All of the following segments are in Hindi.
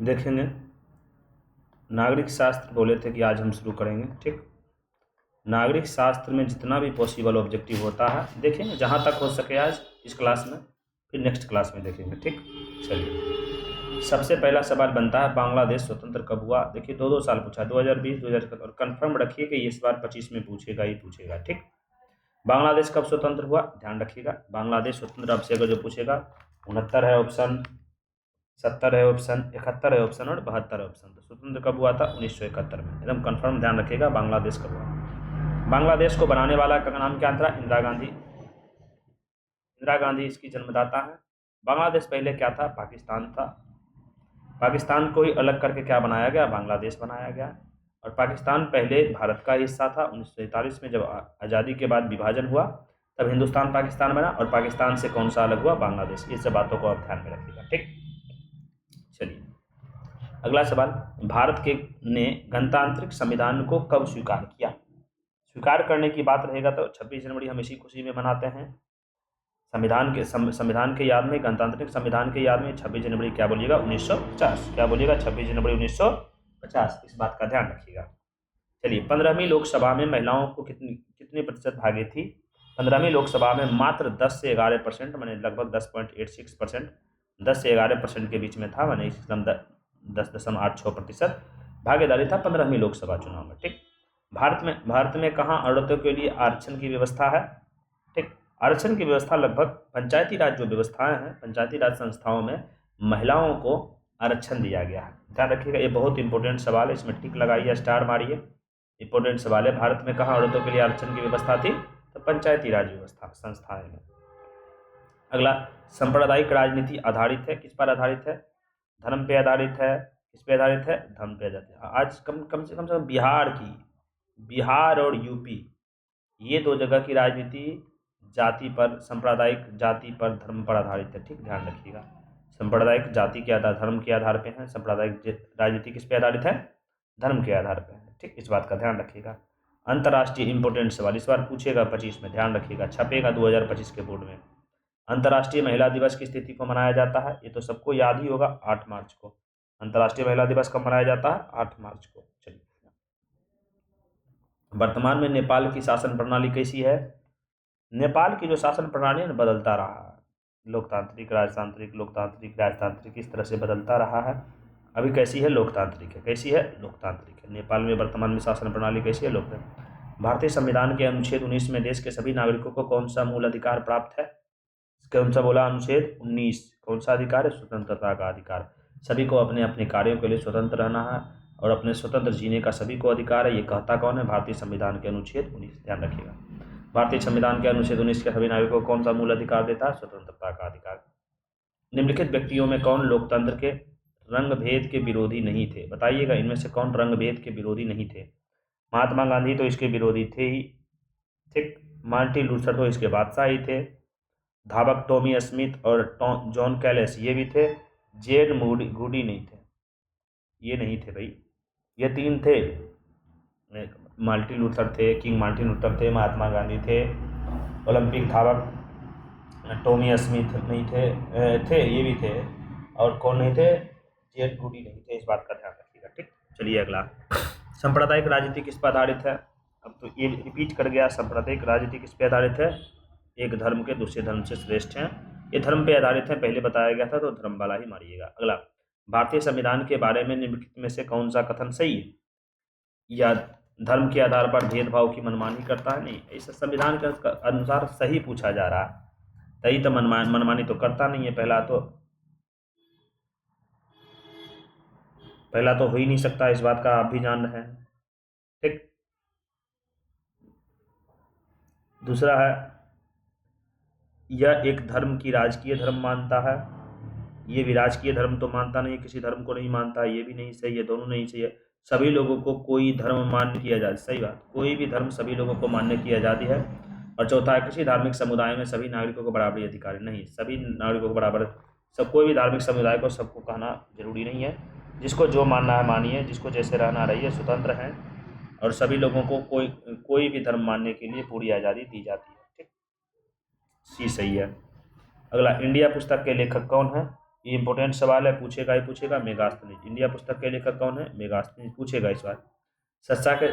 देखेंगे। नागरिक शास्त्र बोले थे कि आज हम शुरू करेंगे, ठीक। नागरिक शास्त्र में जितना भी पॉसिबल ऑब्जेक्टिव होता है देखेंगे, जहाँ तक हो सके आज इस क्लास में, फिर नेक्स्ट क्लास में देखेंगे, ठीक। चलिए, सबसे पहला सवाल बनता है बांग्लादेश स्वतंत्र कब हुआ। देखिए 2-2 साल पूछा, 2020, 2021, और कन्फर्म रखिए कि इस बार 25 में पूछेगा ही पूछेगा, ठीक। बांग्लादेश कब स्वतंत्र हुआ, ध्यान रखिएगा। बांग्लादेश स्वतंत्र आपसे अगर जो पूछेगा 69 है ऑप्शन, 70 है ऑप्शन, 71 है ऑप्शन और 72 है ऑप्शन। तो स्वतंत्र कब हुआ था, 1971 में, एकदम कंफर्म ध्यान रखिएगा। बांग्लादेश कब हुआ। बांग्लादेश को बनाने वाला का नाम क्या था, इंदिरा गांधी। इंदिरा गांधी इसकी जन्मदाता है। बांग्लादेश पहले क्या था, पाकिस्तान था। पाकिस्तान को ही अलग करके क्या बनाया गया, बांग्लादेश बनाया गया। और पाकिस्तान पहले भारत का हिस्सा था। 1947 में जब आज़ादी के बाद विभाजन हुआ तब हिंदुस्तान पाकिस्तान बना, और पाकिस्तान से कौन सा अलग हुआ, बांग्लादेश। ये सब बातों को आप ध्यान में रखिएगा, ठीक। चलिए अगला सवाल, भारत के ने गणतांत्रिक संविधान को कब स्वीकार किया। स्वीकार करने की बात रहेगा तो 26 जनवरी हम इसी खुशी में मनाते हैं। संविधान के याद में, गणतांत्रिक संविधान के याद में 26 जनवरी क्या बोलिएगा, 1950। क्या बोलिएगा, 26 जनवरी 1950। इस बात का ध्यान रखिएगा। चलिए 15वीं लोकसभा में महिलाओं को कितने प्रतिशत भागी थी। 15वीं लोकसभा में मात्र 10 से 11%, मैंने लगभग 10.86%, 10 से 11% के बीच में था, मैंने एकदम 10.86% भागीदारी था 15वीं लोकसभा चुनाव में, ठीक। भारत में कहाँ औरतों के लिए आरक्षण की व्यवस्था है, ठीक। आरक्षण की व्यवस्था लगभग पंचायती राज जो व्यवस्थाएं हैं, पंचायती राज संस्थाओं में महिलाओं को आरक्षण दिया गया है। ध्यान रखिएगा, ये बहुत इंपॉर्टेंट सवाल है, इसमें टिक लगाइए, स्टार मारिए, इंपॉर्टेंट सवाल है। भारत में कहाँ औरतों के लिए आरक्षण की व्यवस्था थी, तो पंचायती राज व्यवस्था संस्थाएं में। अगला, सांप्रदायिक राजनीति आधारित है, किस पर आधारित है, धर्म पे आधारित है, किस पे आधारित है, धर्म पे आधारित है। आज कम से कम बिहार और यूपी, ये 2 जगह की राजनीति जाति पर, सांप्रदायिक जाति पर, धर्म पर आधारित है, ठीक। ध्यान रखिएगा, सांप्रदायिक जाति के आधार, धर्म के आधार पे है, सांप्रदायिक राजनीति किस पे आधारित है, धर्म के आधार पे है, ठीक। इस बात का ध्यान रखिएगा। अंतर्राष्ट्रीय इंपॉर्टेंट सवाल इस बार पूछेगा 25 में, ध्यान रखिएगा, छपेगा 2025 के बोर्ड में। अंतर्राष्ट्रीय महिला दिवस की तिथि को मनाया जाता है, ये तो सबको याद ही होगा, 8 मार्च को। अंतर्राष्ट्रीय महिला दिवस कब मनाया जाता है, 8 मार्च को। चलिए, वर्तमान में नेपाल की शासन प्रणाली कैसी है। नेपाल की जो शासन प्रणाली है बदलता रहा है, लोकतांत्रिक, राजतांत्रिक, लोकतांत्रिक, राजतांत्रिक, इस तरह से बदलता रहा है। अभी कैसी है, लोकतांत्रिक है। कैसी है, लोकतांत्रिक है। नेपाल में वर्तमान में शासन प्रणाली कैसी है, लोकतांत्रिक। भारतीय संविधान के अनुच्छेद 19 में देश के सभी नागरिकों को कौन सा मूल अधिकार प्राप्त है, कौन सा बोला, अनुच्छेद 19, कौन सा अधिकार है, स्वतंत्रता का अधिकार। सभी को अपने अपने कार्यों के लिए स्वतंत्र रहना है और अपने स्वतंत्र जीने का सभी को अधिकार है। ये कहता कौन है, भारतीय संविधान के अनुच्छेद 19। ध्यान रखिएगा, भारतीय संविधान के अनुच्छेद 19 के सभी नागरिकों को कौन सा मूल अधिकार देता है, स्वतंत्रता का अधिकार। निम्नलिखित व्यक्तियों में कौन लोकतंत्र के रंग भेद के विरोधी नहीं थे, बताइएगा, इनमें से कौन रंग भेद के विरोधी नहीं थे। महात्मा गांधी तो इसके विरोधी थे ही, ठीक। मार्टिन लूथर तो इसके बादशाह ही थे। धावक टॉमी स्मिथ और जॉन कैलेस ये भी थे। जेड गूडी नहीं थे, ये नहीं थे भाई, ये 3 थे। मार्टिन लूथर थे, किंग मार्टिन लूथर थे, महात्मा गांधी थे, ओलंपिक धावक टॉमी स्मिथ नहीं थे, ये भी थे, और कौन नहीं थे, जेड गूडी नहीं थे। इस बात का ध्यान रखिएगा, ठीक। चलिए अगला, सांप्रदायिक राजनीति किस पर आधारित है। अब तो ये रिपीट कर गया, सांप्रदायिक राजनीति किस पे आधारित है, एक धर्म के दूसरे धर्म से श्रेष्ठ हैं, ये धर्म पे आधारित है, पहले बताया गया था, तो धर्म वाला ही मारिएगा। अगला, भारतीय संविधान के बारे में निम्नलिखित में से कौन सा कथन सही है, या धर्म के आधार पर भेदभाव की मनमानी करता है, नहीं, इस संविधान के अनुसार सही पूछा जा रहा है, सही तो मनमानी तो करता नहीं है। पहला तो हो ही नहीं सकता, इस बात का आप भी जान रहे हैं, ठीक। दूसरा है, यह एक धर्म की राजकीय धर्म मानता है, ये भी राजकीय धर्म तो मानता नहीं, किसी धर्म को नहीं मानता, ये भी नहीं सही है, दोनों नहीं सही है। सभी लोगों को कोई धर्म मान्य किया जाए, सही बात, कोई भी धर्म सभी लोगों को मान्य किया जाती है। और चौथा है, किसी धार्मिक समुदाय में सभी नागरिकों को बराबरी अधिकार नहीं, सभी नागरिकों को बराबर, कोई भी धार्मिक समुदाय को सबको कहना जरूरी नहीं है, जिसको जो मानना है मानिए, जिसको जैसे रहना रहिए, स्वतंत्र हैं, और सभी लोगों को कोई भी धर्म मानने के लिए पूरी आज़ादी दी जाती है, ठीक। सी सही है। अगला, इंडिया पुस्तक के लेखक कौन है, ये इंपॉर्टेंट सवाल है, पूछेगा ही पूछेगा। मेगास्थनीज, इंडिया पुस्तक के लेखक कौन है? मेगास्थनीज, पूछेगा इस बार।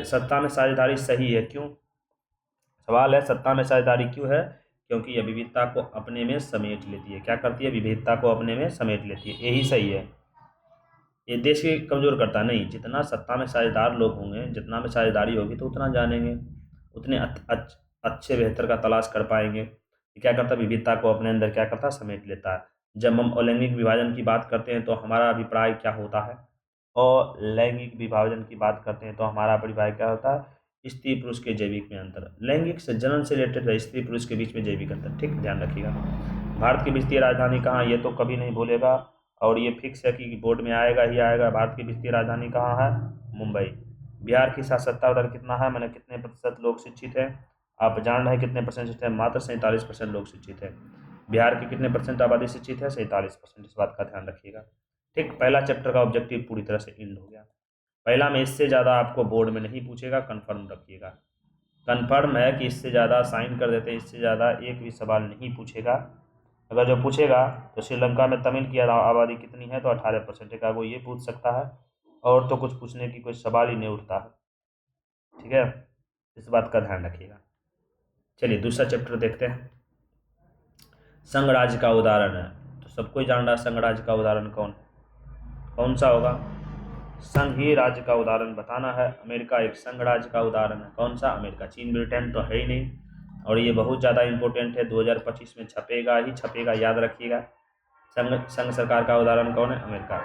सत्ता में साझेदारी सही है क्यों? सवाल है सत्ता में साझेदारी क्यों है? क्योंकि यह विविधता को अपने में समेट लेती है। क्या करती है? विविधता को अपने में समेट लेती है, यही सही है। ये देश के कमज़ोर करता नहीं। जितना सत्ता में साझेदार लोग होंगे, जितना में साझेदारी होगी तो उतना जानेंगे, उतने अच्छे बेहतर का तलाश कर पाएंगे। ये क्या करता है? विविधता को अपने अंदर क्या करता है? समेट लेता है। जब हम अलैंगिक विभाजन की बात करते हैं तो हमारा अभिप्राय क्या होता है? और लैंगिक विभाजन की बात करते हैं तो हमारा अभिप्राय क्या होता है? स्त्री पुरुष के जैविक में अंतर। लैंगिक से जन्म से रिलेटेड है, स्त्री पुरुष के बीच में जैविक अंतर। ठीक, ध्यान रखिएगा। भारत की वित्तीय राजधानी कहाँ? ये तो कभी नहीं भूलेगा, और ये फिक्स है कि बोर्ड में आएगा ही आएगा। भारत की वित्तीय राजधानी कहाँ है? मुंबई। बिहार की साक्षरता दर कितना है? मैंने कितने प्रतिशत लोग शिक्षित हैं? आप जान रहे हैं कितने परसेंट शिक्षित है? मात्र 47% लोग शिक्षित है। बिहार की कितने परसेंट आबादी शिक्षित है? 47%। इस बात का ध्यान रखिएगा। ठीक, पहला चैप्टर का ऑब्जेक्टिव पूरी तरह से एंड हो गया। पहला में इससे ज़्यादा आपको बोर्ड में नहीं पूछेगा, कन्फर्म रखिएगा। कन्फर्म है कि इससे ज़्यादा साइन कर देते हैं, इससे ज़्यादा एक भी सवाल नहीं पूछेगा। अगर जो पूछेगा तो श्रीलंका में तमिल की आबादी कितनी है? तो 18%। एक वो ये पूछ सकता है, और तो कुछ पूछने की कोई सवाल ही नहीं उठता है। ठीक है, इस बात का ध्यान रखिएगा। चलिए दूसरा चैप्टर देखते हैं। संघ राज्य का उदाहरण है, तो सबको ही जान रहा है संघ राज्य का उदाहरण कौन सा होगा? संघीय राज्य का उदाहरण बताना है। अमेरिका एक संघ राज्य का उदाहरण है। कौन सा? अमेरिका। चीन ब्रिटेन तो है ही नहीं, और ये बहुत ज़्यादा इंपॉर्टेंट है, 2025 में छपेगा ही छपेगा, याद रखिएगा। संघ सरकार का उदाहरण कौन है? अमेरिका।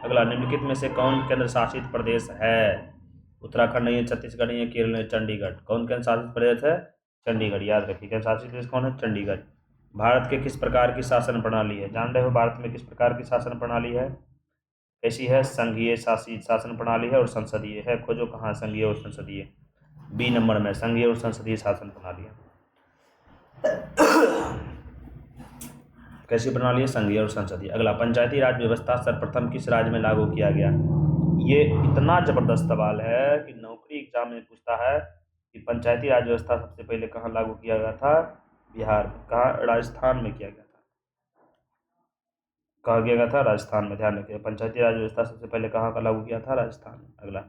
अगला, निम्नलिखित में से कौन केंद्र शासित प्रदेश है? उत्तराखंड नहीं है, छत्तीसगढ़ नहीं है, केरल नहीं, चंडीगढ़। कौन केंद्र शासित प्रदेश है? चंडीगढ़, याद रखिए। केंद्र शासित प्रदेश कौन है? चंडीगढ़। भारत के किस प्रकार की शासन प्रणाली है? जान रहे हो भारत में किस प्रकार की शासन प्रणाली है? कैसी है? संघीय शासित शासन प्रणाली है, और संसदीय है। खोजो कहाँ संघीय और संसदीय? बी नंबर में संघीय और संसदीय शासन प्रणाली है। कैसी प्रणाली है? संघीय और संसदीय। अगला, पंचायती राज व्यवस्था सर्वप्रथम किस राज्य में लागू किया गया? ये इतना जबरदस्त सवाल है कि नौकरी एग्जाम में पूछता है कि पंचायती राज व्यवस्था सबसे पहले कहाँ लागू किया गया था? बिहार में। कहाँ? राजस्थान में किया गया था। कहा गया था? राजस्थान में। ध्यान रखिए, पंचायती राज व्यवस्था सबसे पहले कहाँ का लागू किया था? राजस्थान में। अगला,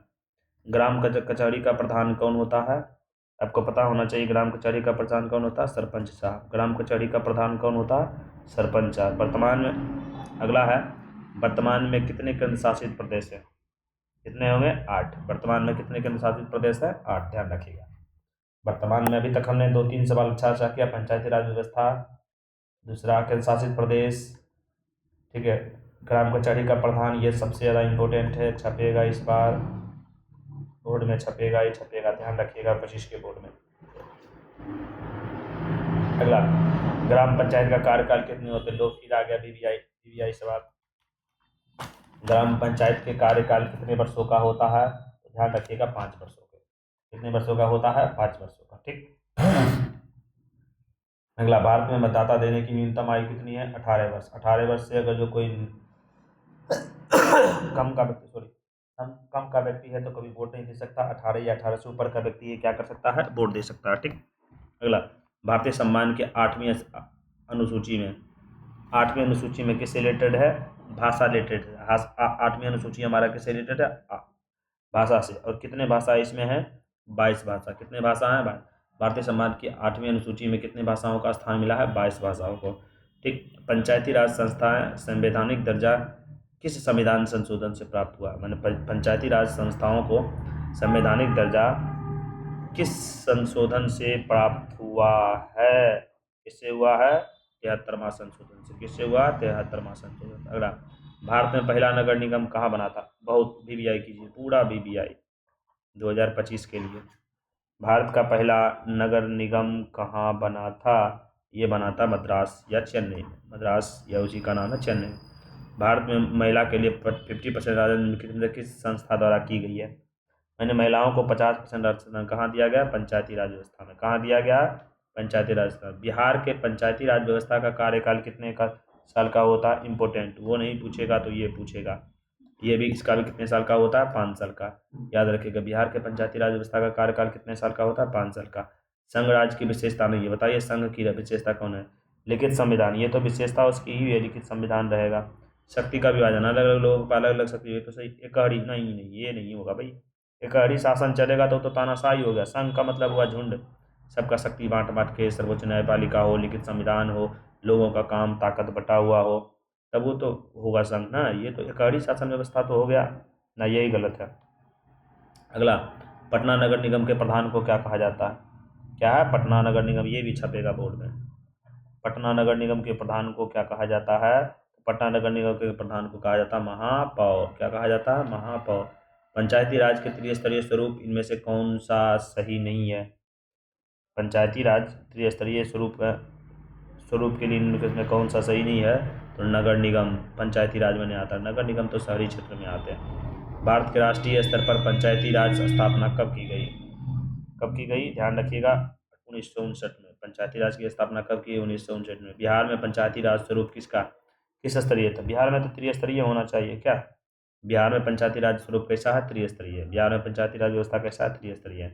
ग्राम कचहरी का प्रधान कौन होता है? आपको पता होना चाहिए, ग्राम कचहरी का प्रधान कौन होता है? सरपंच साहब। ग्राम कचहरी का प्रधान कौन होता है? सरपंच साहब। वर्तमान में, अगला है, वर्तमान में कितने केंद्र शासित प्रदेश है? कितने होंगे? 8। वर्तमान में कितने केंद्र शासित प्रदेश है? 8। ध्यान रखिएगा। वर्तमान में अभी तक हमने 2-3 सवाल अच्छा किया। पंचायती राज व्यवस्था, दूसरा केंद्र शासित प्रदेश, ठीक है, ग्राम कचहरी का प्रधान, ये सबसे ज़्यादा इंपॉर्टेंट है। छपेगा इस बार, बोर्ड में छपेगा ही छपेगा, ध्यान रखिएगा 25 के बोर्ड में। अगला, ग्राम पंचायत का कार्यकाल कितने होते हैं? लो, फिर आ गया बीबीआई सवाल। ग्राम पंचायत के कार्यकाल कितने वर्षों का होता है? तो ध्यान रखिएगा 5 वर्षों के। कितने वर्षों का होता है? 5 वर्षों का। ठीक। अगला, भारत में मतदाता देने की न्यूनतम आयु कितनी है? 18 वर्ष। 18 वर्ष से अगर जो कोई कम का व्यक्ति है तो कभी वोट नहीं दे सकता। 18 या 18 से ऊपर का व्यक्ति ये क्या कर सकता है? वोट दे सकता है। ठीक। अगला, भारतीय सम्मान के 8वीं अनुसूची में, 8वीं अनुसूची में किससे रिलेटेड है? भाषा रिलेटेड है। 8वीं अनुसूची हमारा किससे रिलेटेड है? भाषा से। और कितने भाषा इसमें है? 22 भाषा। कितने भाषा हैं? भारतीय समाज की 8वीं अनुसूची में कितने भाषाओं का स्थान मिला है? 22 भाषाओं को। ठीक। पंचायती राज संस्थाएं संवैधानिक दर्जा किस संविधान संशोधन से प्राप्त हुआ? मैंने पंचायती राज संस्थाओं को संवैधानिक दर्जा किस संशोधन से प्राप्त हुआ है? किससे हुआ है? 73वां संशोधन से। किससे हुआ? 73वां संशोधन। अगला, भारत में पहला नगर निगम कहाँ बना था? बहुत बीबीआई कीजिए, पूरा बीबीआई 2025 के लिए। भारत का पहला नगर निगम कहाँ बना था? ये बना था मद्रास या चेन्नई। मद्रास या उसी का नाम है चेन्नई। भारत में महिला के लिए 50% आरक्षण किस संस्था द्वारा की गई है? मैंने महिलाओं को 50% आरक्षण कहाँ दिया गया? पंचायती राज व्यवस्था में। कहाँ दिया गया? पंचायती राज व्यवस्था। बिहार के पंचायती राज व्यवस्था का कार्यकाल कितने का साल का होता है? इम्पोर्टेंट, वो नहीं पूछेगा तो ये पूछेगा। ये भी, इसका भी कितने साल का होता है? 5 साल का। याद रखिएगा, बिहार के पंचायती राज व्यवस्था का कार्यकाल कितने साल का होता है? 5 साल का। संघ राज्य की विशेषता नहीं है, बताइए संघ की विशेषता कौन है? लिखित संविधान। ये तो विशेषता उसकी ही है, लिखित संविधान रहेगा। शक्ति का विभाजन, अलग अलग लोगों पर अलग अलग शक्ति है, तो सही एकहरी नहीं, नहीं ये नहीं होगा भाई। एकहरी शासन चलेगा तो तानाशाही हो गया। संघ का मतलब हुआ झुंड, सबका शक्ति बांट बांट के, सर्वोच्च न्यायपालिका हो, लिखित संविधान हो, लोगों का काम ताकत बटा हुआ हो, तब वो तो होगा संघ ना। ये तो एकहरी शासन व्यवस्था तो हो गया ना, यही गलत है। अगला, पटना नगर निगम के प्रधान को क्या कहा जाता है? क्या है पटना नगर निगम, ये भी छपेगा बोर्ड में। पटना नगर निगम के प्रधान को क्या कहा जाता है? पटना नगर निगम के प्रधान को कहा जाता है महापौर। क्या कहा जाता है? महापौर। पंचायती राज के त्रिस्तरीय स्वरूप इनमें से कौन सा सही नहीं है? पंचायती राज त्रिस्तरीय स्वरूप के लिए इनमें में कौन सा सही नहीं है? तो नगर निगम पंचायती राज में नहीं आता। नगर निगम तो शहरी क्षेत्र में आते हैं। भारत के राष्ट्रीय स्तर पर पंचायती राज स्थापना कब की गई? कब की गई, ध्यान रखिएगा, 1959 में। पंचायती राज की स्थापना कब की? 1959 में। बिहार में पंचायती राज स्वरूप किस स्तरीय था? बिहार में तो त्रिस्तरीय होना चाहिए क्या? बिहार में पंचायती राज स्वरूप कैसा है? त्रिस्तरीय। बिहार में पंचायती राज व्यवस्था कैसा है? त्रिस्तरीय।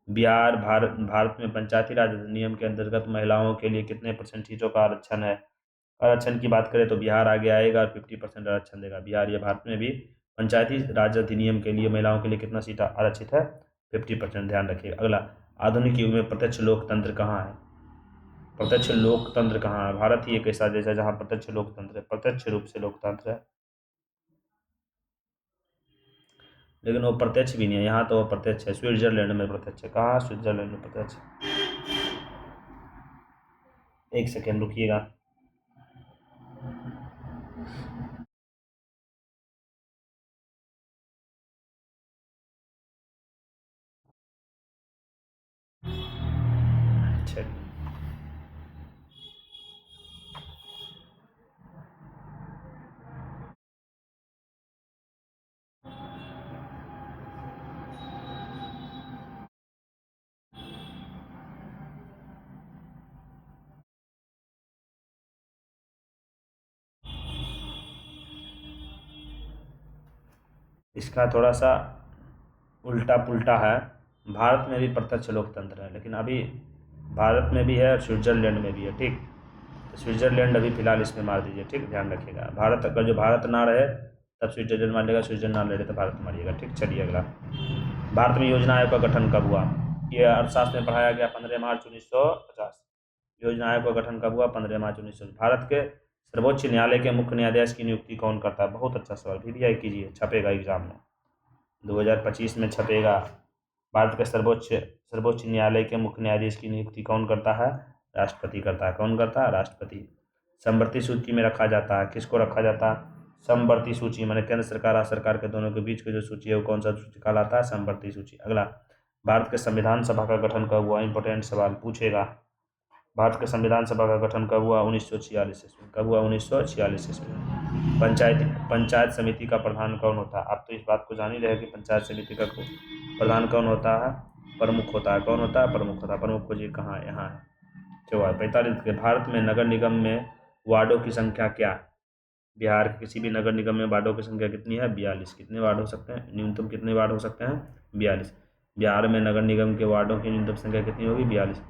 भारत में पंचायती राज अधिनियम के अंतर्गत महिलाओं के लिए कितने परसेंट सीटों का आरक्षण है? आरक्षण की बात करें तो बिहार आगे आएगा और 50% आरक्षण देगा बिहार। ये भारत में भी पंचायती राज अधिनियम के लिए महिलाओं के लिए कितना सीट आरक्षित है? 50%, ध्यान रखिए। अगला, आधुनिक युग में प्रत्यक्ष लोकतंत्र कहाँ है? प्रत्यक्ष लोकतंत्र कहाँ है? भारत ही एक ऐसा देश है जहाँ प्रत्यक्ष लोकतंत्र है, प्रत्यक्ष रूप से लोकतंत्र है। लेकिन वो प्रत्यक्ष भी नहीं है, यहाँ तो वो प्रत्यक्ष है। स्विट्जरलैंड में प्रत्यक्ष है। कहाँ? स्विट्जरलैंड में प्रत्यक्ष। एक सेकेंड रुकिएगा। चलिए, इसका थोड़ा सा उल्टा पुल्टा है। भारत में भी प्रत्यक्ष लोकतंत्र है, लेकिन अभी भारत में भी है और स्विट्जरलैंड में भी है, ठीक। तो स्विट्जरलैंड अभी फिलहाल इसमें मार दीजिए, ठीक, ध्यान रखिएगा। भारत अगर जो भारत ना रहे तब स्विट्जरलैंड मार लेगा, स्विट्जरलैंड ना रहे तो भारत मारिएगा, ठीक। चलिए अगला, भारत में योजना आयोग का गठन कब हुआ? ये अर्थशास्त्र में पढ़ाया गया 15 मार्च 1950। योजना आयोग का गठन कब हुआ? 15 मार्च 1950। भारत के सर्वोच्च न्यायालय के मुख्य न्यायाधीश की नियुक्ति कौन करता है? बहुत अच्छा सवाल, VVI कीजिए, छपेगा एग्जाम में, 2025 में छपेगा। भारत के सर्वोच्च न्यायालय के मुख्य न्यायाधीश की नियुक्ति कौन करता है? राष्ट्रपति करता है। कौन करता है? राष्ट्रपति। समवर्ती सूची में रखा जाता है, किसको रखा जाता है? समवर्ती सूची, माने केंद्र सरकार राज्य सरकार के दोनों के बीच की जो सूची है वो कौन सा सूची कहलाता है? समवर्ती सूची। अगला, भारत के संविधान सभा का गठन कब हुआ? इंपॉर्टेंट सवाल पूछेगा। भारत के संविधान सभा का गठन कब हुआ? 1946 ईस्वी। कब हुआ? 1946 ईस्वी में। पंचायत समिति का प्रधान कौन होता है? आप तो इस बात को जान ही रहे कि पंचायत समिति का प्रधान कौन होता है? प्रमुख होता है। कौन होता है? प्रमुख होता है। प्रमुख खोजिए, कहाँ है? यहाँ है। 45 के। भारत में नगर निगम में वार्डों की संख्या क्या है? बिहार के किसी भी नगर निगम में वार्डों की संख्या कितनी है? 42। कितने वार्ड हो सकते हैं? न्यूनतम कितने वार्ड हो सकते हैं? 42। बिहार में नगर निगम के वार्डों की न्यूनतम संख्या कितनी होगी? 42।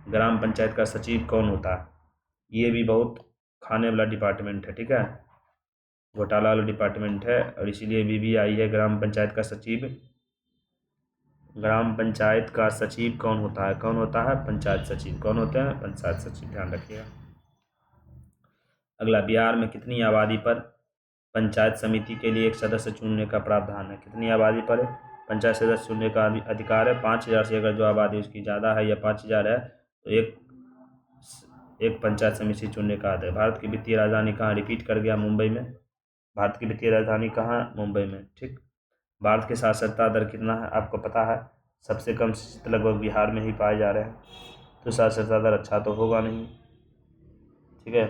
ग्राम पंचायत का सचिव कौन होता है? ये भी बहुत खाने वाला डिपार्टमेंट है, ठीक है, घोटाला वाला डिपार्टमेंट है, और इसीलिए VVI है। ग्राम पंचायत का सचिव, ग्राम पंचायत का सचिव कौन होता है? कौन होता है? पंचायत सचिव। कौन होते हैं? पंचायत सचिव, ध्यान रखिएगा। अगला, बिहार में कितनी आबादी पर पंचायत समिति के लिए एक सदस्य चुनने का प्रावधान है? कितनी आबादी पर पंचायत सदस्य चुनने का अधिकार है? 5000 से अगर जो आबादी उसकी ज़्यादा है या 5000 है तो एक पंचायत समिति चुनने का अधिकार है। भारत की वित्तीय राजधानी कहाँ? रिपीट कर गया, मुंबई में। भारत की वित्तीय राजधानी कहाँ? मुंबई में, ठीक। भारत की साक्षरता दर कितना है? आपको पता है सबसे कम शिक्षित लगभग बिहार में ही पाए जा रहे हैं, तो साक्षरता दर अच्छा तो होगा नहीं, ठीक है।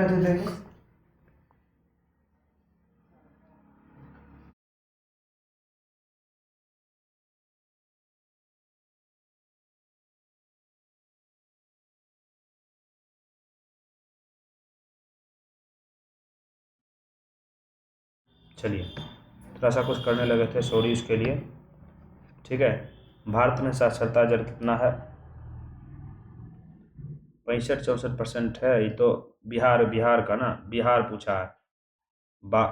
दे देंगे। चलिए, थोड़ा सा कुछ करने लगे थे, सॉरी उसके लिए। ठीक है, भारत में साक्षरता दर कितना है? 65-64% है। ये तो बिहार का ना, बिहार पूछा है। बा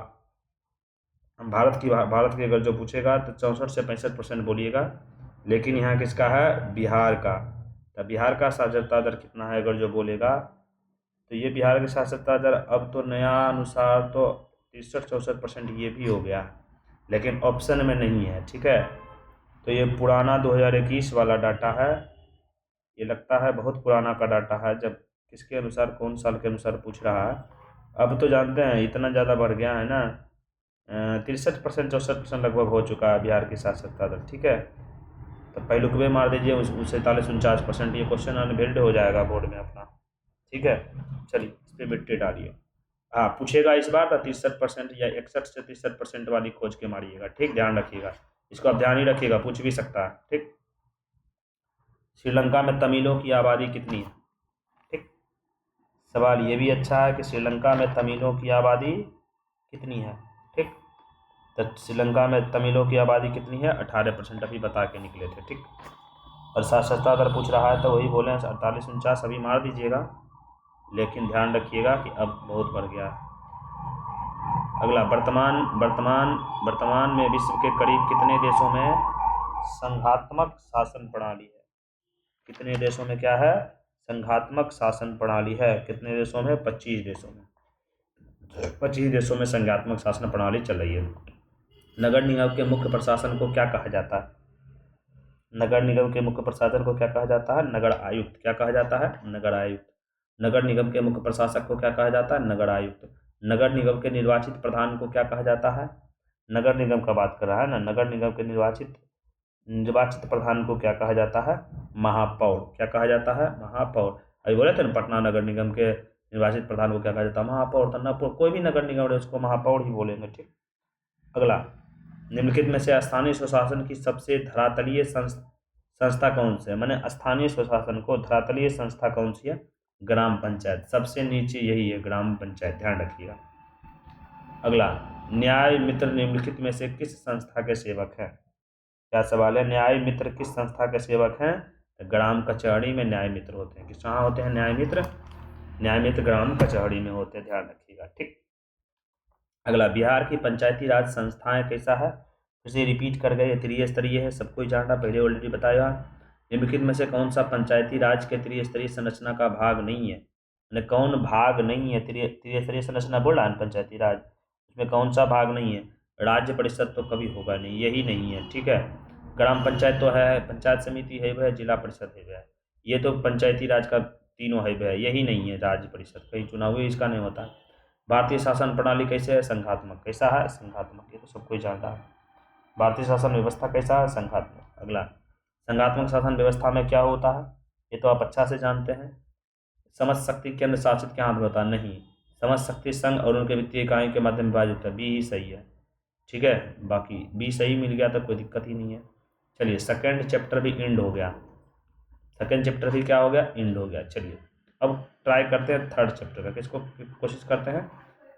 भारत की अगर जो पूछेगा तो 64 से 65% बोलिएगा, लेकिन यहाँ किसका है? बिहार का। तो बिहार का साक्षरता दर कितना है अगर जो बोलेगा, तो ये बिहार की साक्षरता दर अब तो नया अनुसार तो 63-64% ये भी हो गया, लेकिन ऑप्शन में नहीं है। ठीक है, तो ये पुराना 2021 वाला डाटा है। ये लगता है बहुत पुराना का डाटा है, जब किसके अनुसार, कौन साल के अनुसार पूछ रहा है। अब तो जानते हैं इतना ज़्यादा बढ़ गया है ना, 63% 64% लगभग हो चुका है बिहार की साक्षरता दर। ठीक है, तो पहलुकवे मार दीजिए उस 47-49%, ये क्वेश्चन अनवेल्ड हो जाएगा बोर्ड में अपना। ठीक है, चलिए इस पर मिट्टी डालिए। हाँ, पूछेगा इस बार तो 63% या 61 से 63% वाली खोज के मारिएगा। ठीक, ध्यान रखिएगा, इसको आप ध्यान ही रखिएगा, पूछ भी सकता है। ठीक, श्रीलंका में तमिलों की आबादी कितनी है? ठीक, सवाल ये भी अच्छा है कि श्रीलंका में तमिलों की आबादी कितनी है। ठीक, तो श्रीलंका में तमिलों की आबादी कितनी है? 18%, अभी बता के निकले थे। ठीक, और साक्षरता दर पूछ रहा है तो वही बोले 48-49 अभी मार दीजिएगा, लेकिन ध्यान रखिएगा कि अब बहुत बढ़ गया है। अगला, वर्तमान वर्तमान वर्तमान में विश्व के करीब कितने देशों में संघात्मक शासन प्रणाली है? कितने देशों में क्या है? संघात्मक शासन प्रणाली है। कितने देशों में? 25 देशों में। 25 देशों में संघात्मक शासन प्रणाली चल रही है। नगर निगम के मुख्य प्रशासन को क्या कहा जाता है? नगर निगम के मुख्य प्रशासन को क्या कहा जाता है? नगर आयुक्त। क्या कहा जाता है? नगर आयुक्त। नगर निगम के मुख्य प्रशासक को क्या कहा जाता है? नगर आयुक्त। नगर निगम के निर्वाचित प्रधान को क्या कहा जाता है? नगर निगम का बात कर रहा है ना, नगर निगम के निर्वाचित निर्वाचित प्रधान को क्या कहा जाता है? महापौर। क्या कहा जाता है? महापौर। अभी बोले थे ना, पटना नगर निगम के निर्वाचित प्रधान को क्या कहा जाता है? महापौर। तो न कोई भी नगर निगम है उसको महापौर ही बोलेंगे। ठीक, अगला, निम्नलिखित में से स्थानीय स्वशासन की सबसे धरातलीय संस्था कौन सी है? मैंने स्थानीय स्वशासन को धरातलीय संस्था कौन सी है? ग्राम पंचायत। सबसे नीचे यही है, ग्राम पंचायत, ध्यान रखिएगा। अगला, न्याय मित्र निम्नलिखित में से किस संस्था के सेवक हैं? क्या सवाल है? न्याय मित्र किस संस्था के सेवक हैं? ग्राम कचहरी में न्याय मित्र होते हैं। किस कहाँ होते हैं न्याय मित्र? न्याय मित्र ग्राम कचहरी में होते हैं, ध्यान रखिएगा। ठीक, अगला, बिहार की पंचायती राज संस्थाएं कैसा है? फिर से रिपीट कर गए, त्रिस्तरीय है, सबको ही जानना, पहले ऑलरेडी बताया। निम्नलिखित में से कौन सा पंचायती राज के त्रिस्तरीय संरचना का भाग नहीं है? कौन भाग नहीं है? त्रिस्तरीय संरचना बोल रहा है पंचायती राज, उसमें कौन सा भाग नहीं है? राज्य परिषद तो कभी होगा नहीं, यही नहीं है। ठीक है, ग्राम पंचायत तो है, पंचायत समिति है वह, जिला परिषद है वह, ये तो पंचायती राज का तीनों है वह, यही नहीं है राज्य परिषद। कहीं चुनाव हुई इसका नहीं होता। भारतीय शासन प्रणाली कैसे है? संघात्मक। कैसा है? संघात्मक, ये तो सबको ही जानता है। भारतीय शासन व्यवस्था कैसा है? संघात्मक। अगला, संघात्मक शासन व्यवस्था में क्या होता है? ये तो आप अच्छा से जानते हैं। समझ शक्ति केंद्र शासित के हाथ में होता है? नहीं, समझ शक्ति संघ और उनके वित्तीय इकाई के माध्यम विभाजित होता है। बी ही सही है। ठीक है, बाकी बी सही मिल गया तो कोई दिक्कत ही नहीं है। चलिए, सेकेंड चैप्टर भी एंड हो गया। सेकेंड चैप्टर भी क्या हो गया? एंड हो गया। चलिए, अब ट्राई करते हैं थर्ड चैप्टर का। किसको कोशिश करते हैं?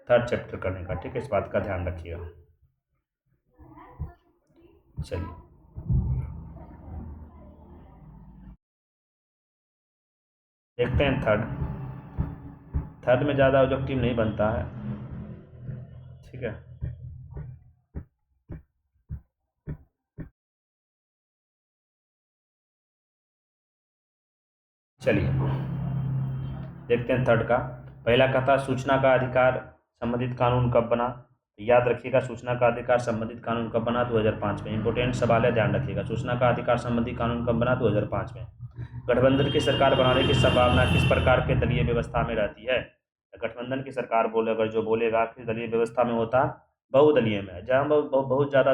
थर्ड चैप्टर करने का। ठीक है, इस बात का ध्यान रखिएगा। चलिए, देखते हैं थर्ड में ज़्यादा ऑब्जेक्टिव नहीं बनता है। ठीक है, चलिए देखते हैं थर्ड का। पहला कहता है सूचना का अधिकार संबंधित कानून कब बना? तो याद रखिएगा, सूचना का अधिकार संबंधित कानून कब बना? 2005 में। इंपॉर्टेंट सवाल है, ध्यान रखिएगा। सूचना का अधिकार संबंधी कानून कब बना? 2005 में। गठबंधन की सरकार बनाने की संभावना किस प्रकार के दलीय व्यवस्था में रहती है? गठबंधन की सरकार बोले अगर जो बोलेगा किस दलीय व्यवस्था में होता? बहुदलीय में। जहाँ बहुत ज़्यादा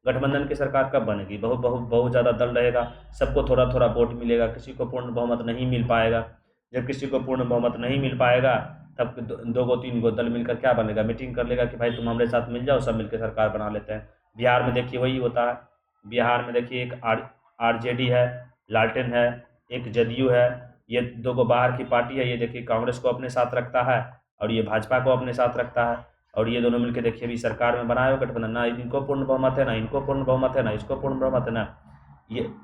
गठबंधन की सरकार कब बनेगी? बहुत बहुत बहुत ज़्यादा दल रहेगा, सबको थोड़ा थोड़ा वोट मिलेगा, किसी को पूर्ण बहुमत नहीं मिल पाएगा, जब किसी को पूर्ण बहुमत नहीं मिल पाएगा तब दो को तीन को दल मिलकर क्या बनेगा, मीटिंग कर लेगा कि भाई तुम हमारे साथ मिल जाओ, सब मिलकर सरकार बना लेते हैं। बिहार में देखिए वही होता है। बिहार में देखिए एक आरजेडी है, लालटेन है, एक जदयू है, ये दो को बाहर की पार्टी है। ये देखिए कांग्रेस को अपने साथ रखता है और ये भाजपा को अपने साथ रखता है, और ये दोनों मिलकर देखिए अभी सरकार में बनाए हो गठबंधन। ना इनको पूर्ण बहुमत है, ना इनको पूर्ण बहुमत है, ना इसको पूर्ण बहुमत है, ना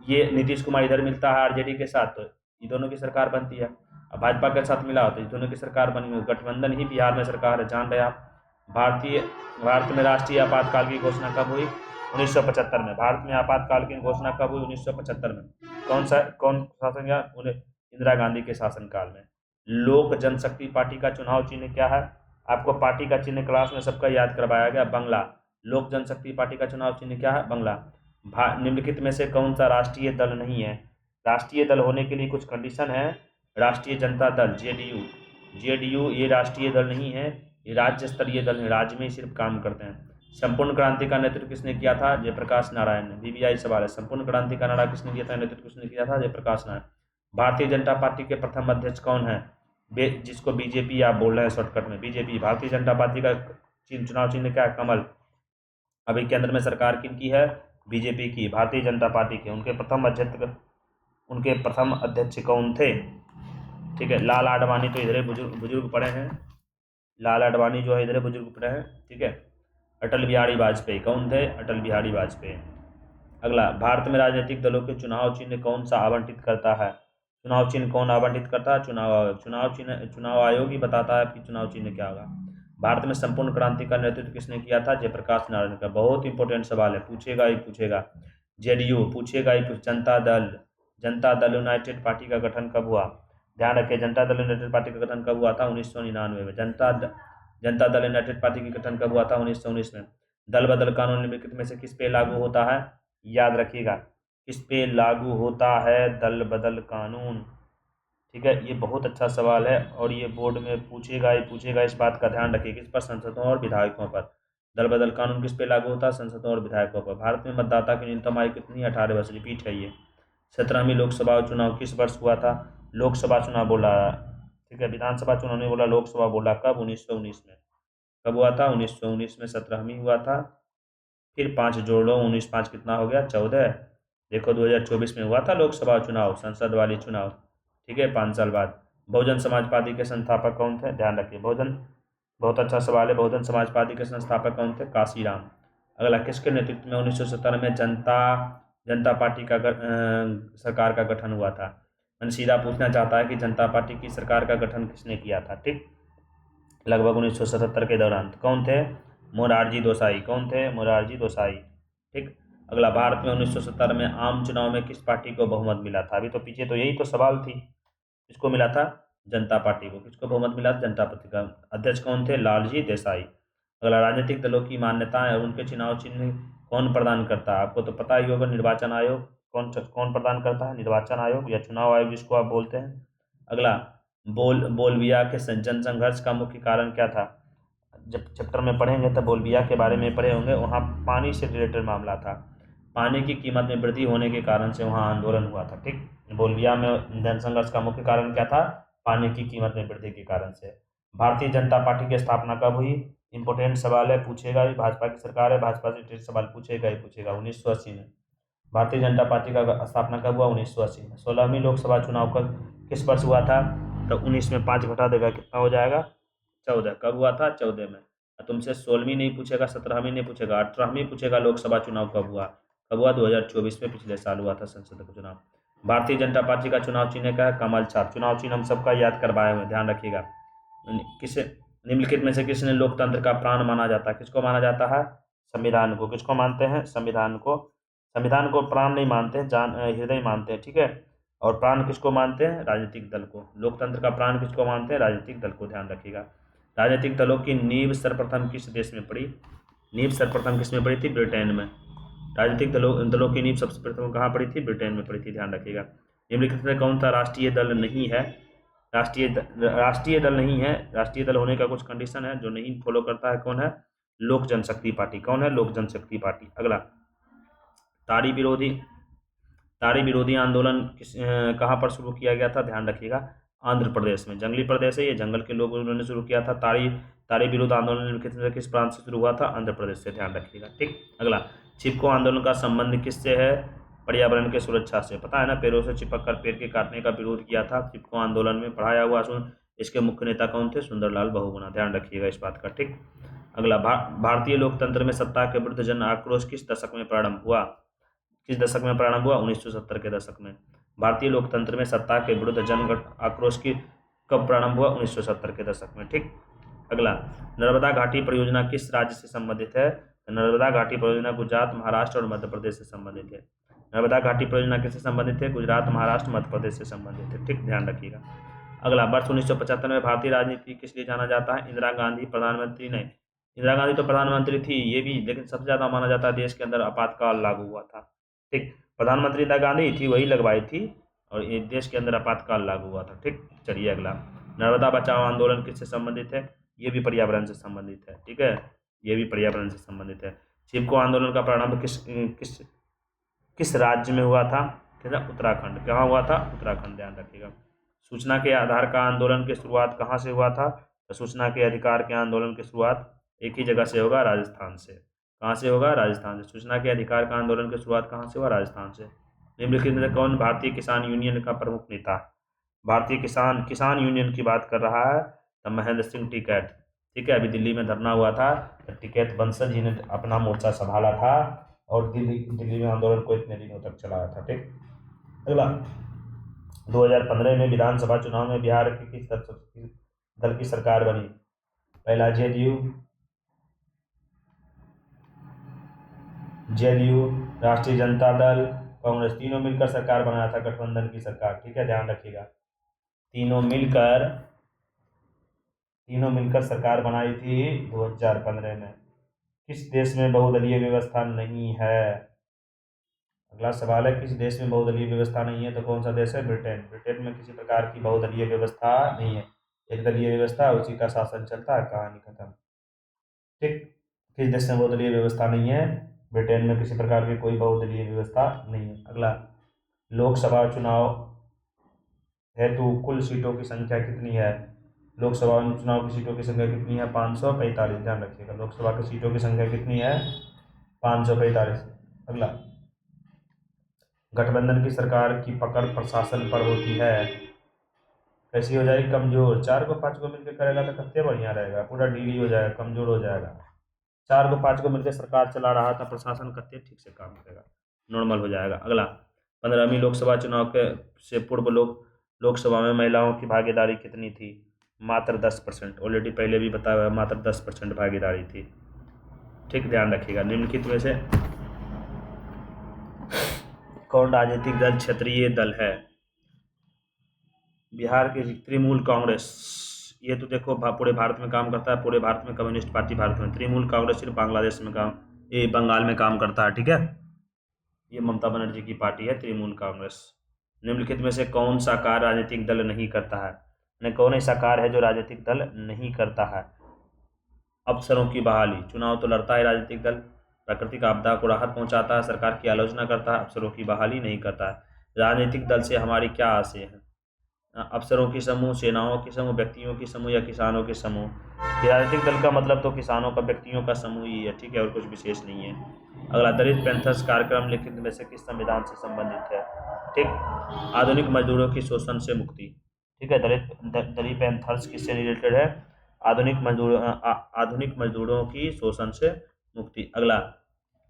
ये नीतीश कुमार इधर मिलता है आरजेडी के साथ, तो ये दोनों की सरकार बनती है। अब भाजपा के साथ मिला हो तो ये दोनों की सरकार बनी हुई, गठबंधन ही बिहार में सरकार है, जान रहे आप। भारत में राष्ट्रीय आपातकाल की घोषणा कब हुई? 1975 में। भारत में आपातकाल की घोषणा कब हुई? 1975 में। कौन शासन या इंदिरा गांधी के शासनकाल में। लोक जनशक्ति पार्टी का चुनाव चिन्ह क्या है? आपको पार्टी का चिन्ह क्लास में सबका याद करवाया गया, बंगला। लोक जनशक्ति पार्टी का चुनाव चिन्ह क्या है? बंगला। निम्नलिखित में से कौन सा राष्ट्रीय दल नहीं है? राष्ट्रीय दल होने के लिए कुछ कंडीशन है। राष्ट्रीय जनता दल, जेडीयू ये राष्ट्रीय दल नहीं है, ये राज्य स्तरीय दल है, राज्य में ही सिर्फ काम करते हैं। संपूर्ण क्रांति का नेतृत्व किसने किया था? जयप्रकाश नारायण ने। बीबीआई सवाल है, संपूर्ण क्रांति का नारा किसने दिया था, नेतृत्व किसने किया था? जयप्रकाश नारायण। भारतीय जनता पार्टी के प्रथम अध्यक्ष कौन है? जिसको बीजेपी आप बोल रहे हैं शॉर्टकट में, बीजेपी। भारतीय जनता पार्टी का चुनाव चिन्ह क्या है? कमल। अभी केंद्र में सरकार किनकी है? बीजेपी की, भारतीय जनता पार्टी के। उनके प्रथम अध्यक्ष कौन थे? ठीक है, लाल आडवाणी तो इधर बुजुर्ग पड़े हैं, लाल आडवाणी जो है इधर बुजुर्ग पड़े हैं। ठीक है, अटल बिहारी वाजपेयी कौन थे? अटल बिहारी वाजपेयी। अगला, भारत में राजनीतिक दलों के चुनाव चिन्ह कौन सा आवंटित करता है? चुनाव चिन्ह कौन आवंटित करता है? चुनाव आयोग। चुनाव आयोग ही बताता है कि चुनाव चिन्ह क्या होगा। भारत में संपूर्ण क्रांति का नेतृत्व किसने किया था? जयप्रकाश नारायण का। बहुत इंपॉर्टेंट सवाल है, पूछेगा ही पूछेगा। जेडीयू पूछेगा ही जनता दल यूनाइटेड पार्टी का गठन कब हुआ? ध्यान रखें, जनता दल यूनाइटेड पार्टी का गठन कब हुआ था? 1999 में। जनता दल यूनाइटेड पार्टी का गठन कब हुआ था? 1919 में। दल बदल कानून निम्नलिखित में से किस पे लागू होता है? याद रखिएगा, किस पे लागू होता है दल बदल कानून? ठीक है, ये बहुत अच्छा सवाल है और ये बोर्ड में पूछेगा ही पूछेगा, इस बात का ध्यान रखिए। किस पर? सांसदों और विधायकों पर। दल बदल कानून किस पे लागू होता है? सांसदों और विधायकों पर। भारत में मतदाता की न्यूनतम आयु कितनी है? 18 वर्ष। रिपीट है ये। 17वीं लोकसभा चुनाव किस वर्ष हुआ था? लोकसभा चुनाव बोला, ठीक है, विधानसभा चुनाव नहीं बोला, लोकसभा बोला। कब? 1919 में। कब हुआ था? 1919 में 17वीं हुआ था। फिर 5 जोड़ लो, 19 5 कितना हो गया? 14। देखो 2024 में हुआ था लोकसभा चुनाव, संसद वाली चुनाव। ठीक है, 5 साल बाद। बहुजन समाज पार्टी के संस्थापक कौन थे? ध्यान रखिए, बहुत अच्छा सवाल है। बहुजन समाज पार्टी के संस्थापक कौन थे? काशीराम। अगला, किसके नेतृत्व में 1970 में जनता पार्टी का सरकार का गठन हुआ था? मैंने सीधा पूछना चाहता है कि जनता पार्टी की सरकार का गठन किसने किया था? ठीक, लगभग 1977 के दौरान। कौन थे? मोरारजी देसाई। कौन थे? मोरारजी देसाई। ठीक। अगला, भारत में 1970 में आम चुनाव में किस पार्टी को बहुमत मिला था? अभी तो पीछे तो यही तो सवाल थी, किसको मिला था? जनता पार्टी को। किसको बहुमत मिला था? जनता पार्टी का। अध्यक्ष कौन थे? लालजी देसाई। अगला, राजनीतिक दलों की मान्यताएं और उनके चुनाव चिन्ह कौन प्रदान करता है? आपको तो पता ही होगा, निर्वाचन आयोग। कौन प्रदान करता है? निर्वाचन आयोग या चुनाव आयोग जिसको आप बोलते हैं। अगला, बोलबिया के जनसंघर्ष का मुख्य कारण क्या था? जब चैप्टर में पढ़ेंगे तब बोलबिया के बारे में पढ़े होंगे। वहाँ पानी से रिलेटेड मामला था, पानी की कीमत में वृद्धि होने के कारण से वहाँ आंदोलन हुआ था। ठीक, बोलबिया में जनसंघर्ष का मुख्य कारण क्या था? पानी की कीमत में वृद्धि के कारण से। भारतीय जनता पार्टी की स्थापना कब हुई? इंपोर्टेंट सवाल है, पूछेगा भी। भाजपा की सरकार है, भाजपा से रिलेटेड सवाल पूछेगा ही पूछेगा। 1980 में। भारतीय जनता पार्टी का स्थापना कब हुआ? 1980 में। 16वीं लोकसभा चुनाव का किस वर्ष हुआ था? तो 19 में 5 घटा देगा, कितना हो जाएगा? 14। कब हुआ था? 14 में। तुमसे 16वीं नहीं पूछेगा, 17वीं नहीं पूछेगा, 18वीं पूछेगा लोकसभा चुनाव कब हुआ? कब हुआ? 2024 में, पिछले साल हुआ था संसद का चुनाव। भारतीय जनता पार्टी का चुनाव चिन्ह क्या है? कमल छाप। चुनाव चिन्ह हम सबका याद करवाए हुए, ध्यान रखिएगा। किसे निम्नलिखित में से किसने लोकतंत्र का प्राण माना जाता है? किसको माना जाता है? संविधान को। किसको मानते हैं? संविधान को। संविधान को प्राण नहीं मानते हैं, हृदय मानते हैं। ठीक है, और प्राण किसको मानते हैं? राजनीतिक दल को। लोकतंत्र का प्राण किसको मानते हैं? राजनीतिक दल को, ध्यान रखिएगा। राजनीतिक दलों की नींव सर्वप्रथम किस देश में पड़ी? नींव सर्वप्रथम किस में पड़ी थी? ब्रिटेन में। राजनीतिक दलों की नींव सबसे प्रथम कहाँ पड़ी थी? ब्रिटेन में पड़ी थी, ध्यान रखिएगा। निम्नलिखित में कौन सा राष्ट्रीय दल नहीं है? राष्ट्रीय दल नहीं है। राष्ट्रीय दल होने का कुछ कंडीशन है जो नहीं फॉलो करता है। कौन है? लोक जनशक्ति पार्टी। कौन है? लोक जनशक्ति पार्टी। अगला, तारी विरोधी आंदोलन कहाँ पर शुरू किया गया था? ध्यान रखिएगा, आंध्र प्रदेश में। जंगली प्रदेश है, ये जंगल के लोग उन्होंने शुरू किया था। ताड़ी विरोध आंदोलन निम्नलिखित में किस प्रांत से शुरू हुआ था? आंध्र प्रदेश से, ध्यान रखिएगा। ठीक, अगला, चिपको आंदोलन का संबंध किससे है? पर्यावरण के सुरक्षा से। पता है ना, पेड़ों से चिपक कर पेड़ के काटने का विरोध किया था चिपको आंदोलन में, पढ़ाया हुआ सुन। इसके मुख्य नेता कौन थे? सुंदरलाल बहुगुणा, ध्यान रखिएगा इस बात का। ठीक, अगला, भारतीय लोकतंत्र में सत्ता के विरुद्ध जन आक्रोश किस दशक में प्रारंभ हुआ? किस दशक में प्रारंभ हुआ? 1970 के दशक में। भारतीय लोकतंत्र में सत्ता के विरुद्ध जन आक्रोश की कब प्रारंभ हुआ? 1970 के दशक में। ठीक, अगला, नर्मदा घाटी परियोजना किस राज्य से संबंधित है? नर्मदा घाटी परियोजना गुजरात, महाराष्ट्र और मध्य प्रदेश से संबंधित है। नर्मदा घाटी परियोजना किससे संबंधित है? गुजरात, महाराष्ट्र, मध्य प्रदेश से संबंधित है। ठीक, ध्यान रखिएगा। अगला, वर्ष 1975 में भारतीय राजनीति किस लिए जाना जाता है? इंदिरा गांधी प्रधानमंत्री नहीं, इंदिरा गांधी तो प्रधानमंत्री थी ये भी, लेकिन सबसे ज्यादा माना जाता है देश के अंदर आपातकाल लागू हुआ था। ठीक, प्रधानमंत्री इंदिरा गांधी थी, वही लगवाई थी, और ये देश के अंदर आपातकाल लागू हुआ था। ठीक, चलिए अगला, नर्मदा बचाओ आंदोलन किससे संबंधित है? ये भी पर्यावरण से संबंधित है। ठीक है, ये भी पर्यावरण से संबंधित है। चिपको आंदोलन का प्रारंभ किस किस किस राज्य में हुआ था? उत्तराखंड। कहाँ हुआ था? उत्तराखंड, ध्यान रखिएगा। सूचना के आधार का आंदोलन की शुरुआत कहाँ से हुआ था? तो सूचना के अधिकार के आंदोलन की शुरुआत एक ही जगह से होगा, राजस्थान से। कहाँ से होगा? राजस्थान से। सूचना के अधिकार का आंदोलन की शुरुआत कहाँ से हुआ? राजस्थान से। निम्नलिखित में कौन भारतीय किसान यूनियन का प्रमुख नेता? भारतीय किसान यूनियन की बात कर रहा है तो महेंद्र सिंह टिकैत। ठीक है, अभी दिल्ली में धरना हुआ था, टिकैत बंसल जी ने अपना मोर्चा संभाला था और दिल्ली में आंदोलन को इतने दिनों तक चलाया था। ठीक, अगला, 2015 में विधानसभा चुनाव में बिहार की किस दल की सरकार बनी? पहला जेडीयू, राष्ट्रीय जनता दल, कांग्रेस, तीनों मिलकर सरकार बनाया था, गठबंधन की सरकार। ठीक है, ध्यान रखिएगा। तीनों मिलकर सरकार बनाई थी 2015 में। किस देश में बहुदलीय व्यवस्था नहीं है? अगला सवाल है, किस देश में बहुदलीय व्यवस्था नहीं है? तो कौन सा देश है? ब्रिटेन। ब्रिटेन में किसी प्रकार की बहुदलीय व्यवस्था नहीं है, एक दलीय व्यवस्था, उसी का शासन चलता है, कहानी खत्म। ठीक, किस देश में बहुदलीय व्यवस्था नहीं है? ब्रिटेन में किसी प्रकार की कोई बहुदलीय व्यवस्था नहीं है। अगला, लोकसभा चुनाव हेतु कुल सीटों की संख्या कितनी है? लोकसभा चुनाव की सीटों की संख्या कितनी है? 545, ध्यान रखिएगा। लोकसभा की सीटों की संख्या कितनी है? 545। अगला, गठबंधन की सरकार की पकड़ प्रशासन पर होती है, कैसी हो जाएगी? कमजोर। 4 को 5 को मिलकर करेगा तो कितने बढ़िया रहेगा, पूरा ढीली हो जाएगा, कमजोर हो जाएगा। 4 को 5 को मिलकर सरकार चला रहा था, प्रशासन कितने ठीक से काम करेगा, नॉर्मल हो जाएगा। अगला, 15वीं लोकसभा चुनाव के से पूर्व लोकसभा में महिलाओं की भागीदारी कितनी थी? मात्र 10%। ऑलरेडी पहले भी बताया हुआ, मात्र 10% भागीदारी थी। ठीक, ध्यान रखिएगा। निम्नलिखित में से कौन राजनीतिक दल क्षेत्रीय दल है? बिहार की तृणमूल कांग्रेस, ये तो देखो पूरे भारत में काम करता है, पूरे भारत में कम्युनिस्ट पार्टी भारत में। तृणमूल कांग्रेस सिर्फ बांग्लादेश में ये बंगाल में काम करता है। ठीक है, ये ममता बनर्जी की पार्टी है तृणमूल कांग्रेस। निम्नलिखित में से कौन सा कार्य राजनीतिक दल नहीं करता है? कौन ऐसा कार्य है जो राजनीतिक दल नहीं करता है? अफसरों की बहाली। चुनाव तो लड़ता है राजनीतिक दल, प्राकृतिक आपदा को राहत पहुंचाता है, सरकार की आलोचना करता है, अफसरों की बहाली नहीं करता है। राजनीतिक दल से हमारी क्या आशय है? अफसरों की समूह, सेनाओं की समूह, व्यक्तियों की समूह या किसानों के समूह? राजनीतिक दल का मतलब तो किसानों का, व्यक्तियों का समूह ही है। ठीक है, और कुछ विशेष नहीं है। अगला, दलित पैंथर्स कार्यक्रम लिखित में से किस संविधान से संबंधित है? ठीक, आधुनिक मजदूरों की शोषण से मुक्ति। ठीक है, दलित पैंथर्स किससे रिलेटेड है? आधुनिक मजदूरों की शोषण से मुक्ति। अगला,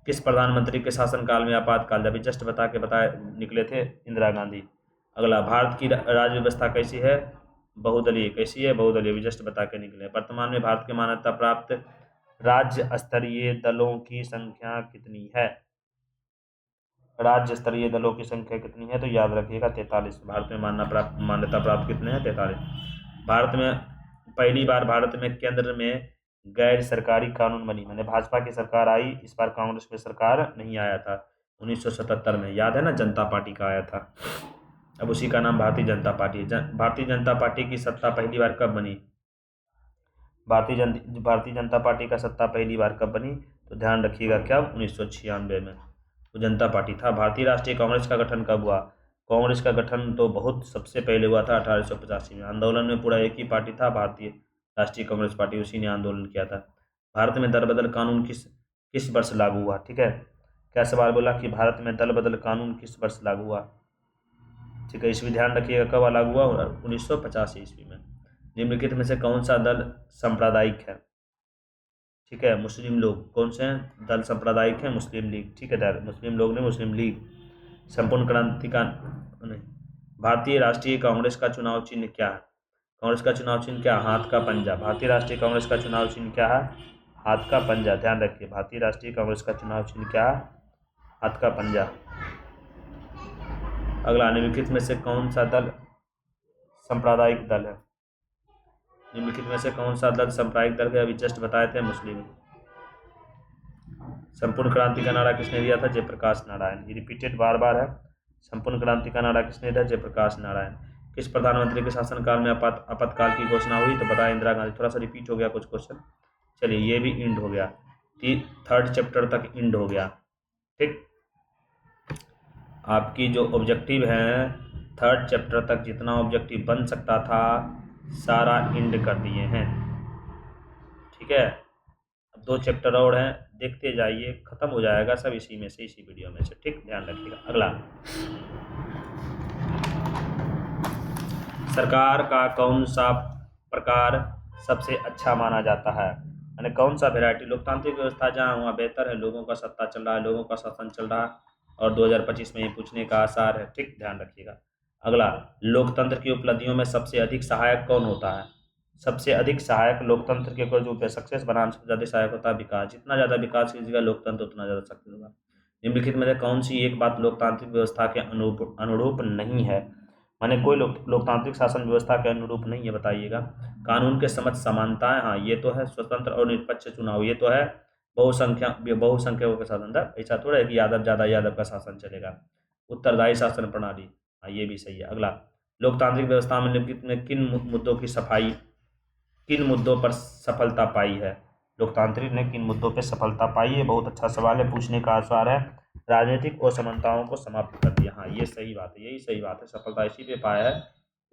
किस प्रधानमंत्री के शासनकाल में आपातकाल? अभी जस्ट बताए निकले थे, इंदिरा गांधी। अगला, भारत की राज्य व्यवस्था कैसी है? बहुदलीय। कैसी है? बहुदलीय, भी जस्ट बता के निकले। वर्तमान में भारत के मान्यता प्राप्त राज्य स्तरीय दलों की संख्या कितनी है? राज्य स्तरीय दलों की संख्या कितनी है? तो याद रखिएगा 43। भारत में मान्यता प्राप्त कितने हैं? 43। भारत में पहली बार केंद्र में गैर सरकारी कानून बनी, मैंने भाजपा की सरकार आई, इस बार कांग्रेस में सरकार नहीं आया था। 1977 में, याद है ना, जनता पार्टी का आया था, अब उसी का नाम भारतीय जनता पार्टी है। भारतीय जनता पार्टी की सत्ता पहली बार कब बनी? भारतीय जनता पार्टी का सत्ता पहली बार कब बनी? तो ध्यान रखिएगा, क्या? 1996 में। तो जनता पार्टी था। भारतीय राष्ट्रीय कांग्रेस का गठन कब हुआ? कांग्रेस का गठन तो बहुत सबसे पहले हुआ था 1885 में। आंदोलन में पूरा एक ही पार्टी था, भारतीय राष्ट्रीय कांग्रेस पार्टी, उसी ने आंदोलन किया था। भारत में दल बदल कानून किस किस वर्ष लागू हुआ? ठीक है, क्या सवाल बोला कि भारत में दल बदल कानून किस वर्ष लागू हुआ? ठीक है, इसमें ध्यान रखिएगा कब लागू हुआ? 1985 ईस्वी में। निम्नलिखित में से कौन सा दल सांप्रदायिक है? ठीक है, मुस्लिम लोग। कौन से हैं दल सांप्रदायिक है? मुस्लिम लीग। ठीक है यार, मुस्लिम लोग ने मुस्लिम लीग। संपूर्ण क्रांति का नहीं, भारतीय राष्ट्रीय कांग्रेस का चुनाव चिन्ह क्या है? कांग्रेस का चुनाव चिन्ह क्या? हाथ का पंजा। भारतीय राष्ट्रीय कांग्रेस का चुनाव चिन्ह क्या है? हाथ का पंजा। ध्यान रखिए, भारतीय राष्ट्रीय कांग्रेस का चुनाव चिन्ह क्या है? हाथ का पंजा। अगला, निम्नलिखित में से कौन सा दल सांप्रदायिक दल है? निम्नलिखित में से कौन सा दल सांप्रदायिक दल है? अभी जस्ट बताए थे, मुस्लिम। संपूर्ण क्रांति का नारा किसने दिया था? जयप्रकाश नारायण। ये रिपीटेड बार बार है। संपूर्ण क्रांति का नारा किसने दिया? जयप्रकाश नारायण। किस प्रधानमंत्री के शासनकाल में आपातकाल की घोषणा हुई? तो बताया, इंदिरा गांधी। थोड़ा सा रिपीट हो गया कुछ क्वेश्चन। चलिए, ये भी इंड हो गया, थर्ड चैप्टर तक इंड हो गया। ठीक, आपकी जो ऑब्जेक्टिव है थर्ड चैप्टर तक जितना ऑब्जेक्टिव बन सकता था सारा इंड कर दिए हैं। ठीक है, अब 2 चैप्टर और हैं, देखते जाइए, खत्म हो जाएगा सब इसी में से, इसी वीडियो में से। ठीक, ध्यान रखिएगा। अगला, सरकार का कौन सा प्रकार सबसे अच्छा माना जाता है? यानी कौन सा वेराइटी? लोकतांत्रिक व्यवस्था जहाँ वहाँ बेहतर है, लोगों का सत्ता चल रहा है, लोगों का शासन चल रहा है, और 2025 में ये पूछने का आसार है। ठीक, ध्यान रखिएगा। अगला, लोकतंत्र की उपलब्धियों में सबसे अधिक सहायक कौन होता है? सबसे अधिक सहायक लोकतंत्र के ऊपर जो सक्सेस बनाने सबसे ज़्यादा सहायक होता है विकास। जितना ज़्यादा विकास कीजिएगा लोकतंत्र उतना ज़्यादा सक्सेस होगा। निम्नलिखित में से कौन सी एक बात लोकतांत्रिक व्यवस्था के अनुरूप नहीं है? माने कोई लोकतांत्रिक शासन व्यवस्था के अनुरूप नहीं है, बताइएगा। कानून के समक्ष समानताएं, हाँ ये तो है। स्वतंत्र और निष्पक्ष चुनाव, ये तो है। बहुसंख्यकों के शासन, ऐसा थोड़ा है कि यादव ज़्यादा यादव का शासन चलेगा। उत्तरदायी शासन प्रणाली, हाँ ये भी सही है। अगला, लोकतांत्रिक व्यवस्था में निम्नलिखित में किन मुद्दों पर सफलता पाई है? लोकतांत्रिक ने किन मुद्दों पर सफलता पाई है? बहुत अच्छा सवाल है, पूछने का आसार है। राजनीतिक असमानताओं को समाप्त कर दिया, हाँ ये सही बात है, यही सही बात है। सफलता इसी पे पाया है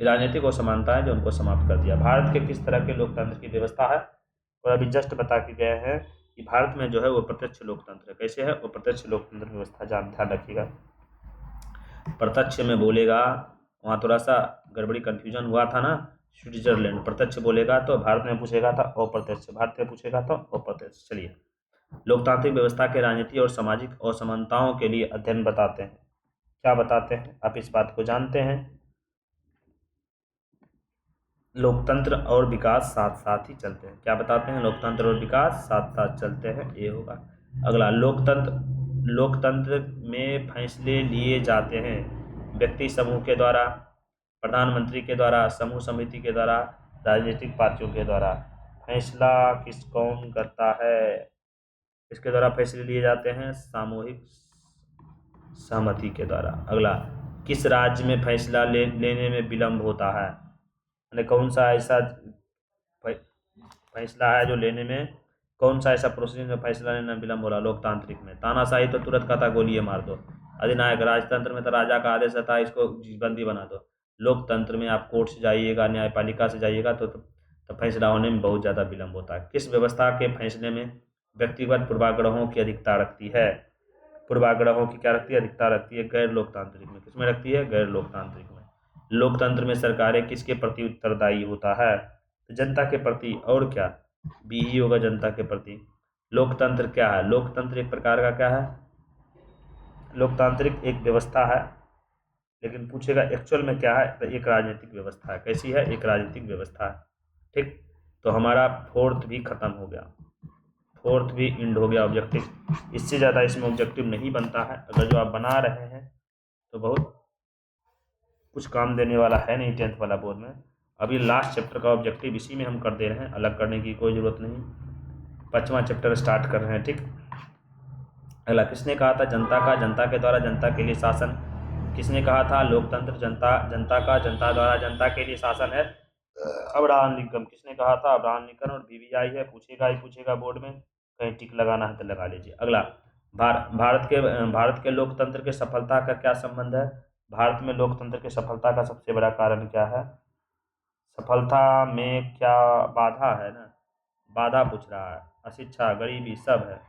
कि राजनीतिक असमानता है जो उनको समाप्त कर दिया। भारत के किस तरह के लोकतंत्र की व्यवस्था है? और अभी जस्ट बता के गए हैं कि भारत में जो है वो प्रत्यक्ष लोकतंत्र है। कैसे है वो प्रत्यक्ष लोकतंत्र व्यवस्था? ध्यान रखिएगा। प्रत्यक्ष में बोलेगा, वहाँ थोड़ा सा गड़बड़ी कन्फ्यूजन हुआ था ना, स्विट्जरलैंड प्रत्यक्ष बोलेगा तो भारत में पूछेगा था अप्रत्यक्ष, भारत में पूछेगा तो अप्रत्यक्ष। चलिए, लोकतांत्रिक व्यवस्था के राजनीति और सामाजिक असमानताओं के लिए अध्ययन बताते हैं। क्या बताते हैं? आप इस बात को जानते हैं। लोकतंत्र और विकास साथ साथ ही चलते हैं। क्या बताते हैं? लोकतंत्र और विकास साथ साथ चलते हैं, ये होगा। अगला, लोकतंत्र में फैसले लिए जाते हैं व्यक्ति समूह के द्वारा, प्रधानमंत्री के द्वारा, समूह समिति के द्वारा, राजनीतिक पार्टियों के द्वारा। फैसला कौन करता है? इसके द्वारा फैसले लिए जाते हैं सामूहिक सहमति के द्वारा। अगला, किस राज्य में फैसला लेने में विलम्ब होता है? यानी कौन सा ऐसा फैसला है जो लेने में, कौन सा ऐसा प्रोसीजर में फैसला लेना विलम्ब हो रहा? लोकतांत्रिक में तानाशाही तो तुरंत कहता गोली मार दो। अधिनायक राजतंत्र में तो राजा का आदेश आता है इसको बंदी बना दो। लोकतंत्र में आप कोर्ट से जाइएगा, न्यायपालिका से जाइएगा तो फैसला होने में बहुत ज़्यादा विलम्ब होता है। किस व्यवस्था के फैसले में व्यक्तिगत पूर्वाग्रहों की अधिकता रखती है? पूर्वाग्रहों की क्या रखती है? अधिकता रखती है। गैर लोकतांत्रिक में किसमें रखती है? गैर लोकतांत्रिक में। लोकतंत्र में सरकारें किसके प्रति उत्तरदायी होता है? तो जनता के प्रति, और क्या बी ही होगा, जनता के प्रति। लोकतंत्र क्या है? लोकतंत्र एक प्रकार का क्या है? लोकतांत्रिक एक व्यवस्था है, लेकिन पूछेगा एक्चुअल में क्या है तो एक राजनीतिक व्यवस्था है। कैसी है? एक राजनीतिक व्यवस्था है। ठीक, तो हमारा फोर्थ भी खत्म हो गया, फोर्थ भी इंड हो गया ऑब्जेक्टिव। इससे ज़्यादा इसमें ऑब्जेक्टिव नहीं बनता है। अगर जो आप बना रहे हैं तो बहुत कुछ काम देने वाला है नहीं 10th वाला बोर्ड में। अभी लास्ट चैप्टर का ऑब्जेक्टिव इसी में हम कर दे रहे हैं, अलग करने की कोई ज़रूरत नहीं। 5वां चैप्टर स्टार्ट कर रहे हैं। ठीक, अगला, किसने कहा था जनता के द्वारा जनता के लिए शासन? किसने कहा था? लोकतंत्र जनता का जनता द्वारा जनता के लिए शासन है, अब्राहम लिंकन। किसने कहा था? Abraham Lincoln. और BBI है, पूछेगा ही पूछेगा बोर्ड में, कहीं टिक लगाना है तो लगा लीजिए। अगला, भारत के लोकतंत्र के सफलता का क्या संबंध है? भारत में लोकतंत्र की सफलता का सबसे बड़ा कारण क्या है? सफलता में क्या बाधा है ना, बाधा पूछ रहा है। अशिक्षा, गरीबी, सब है।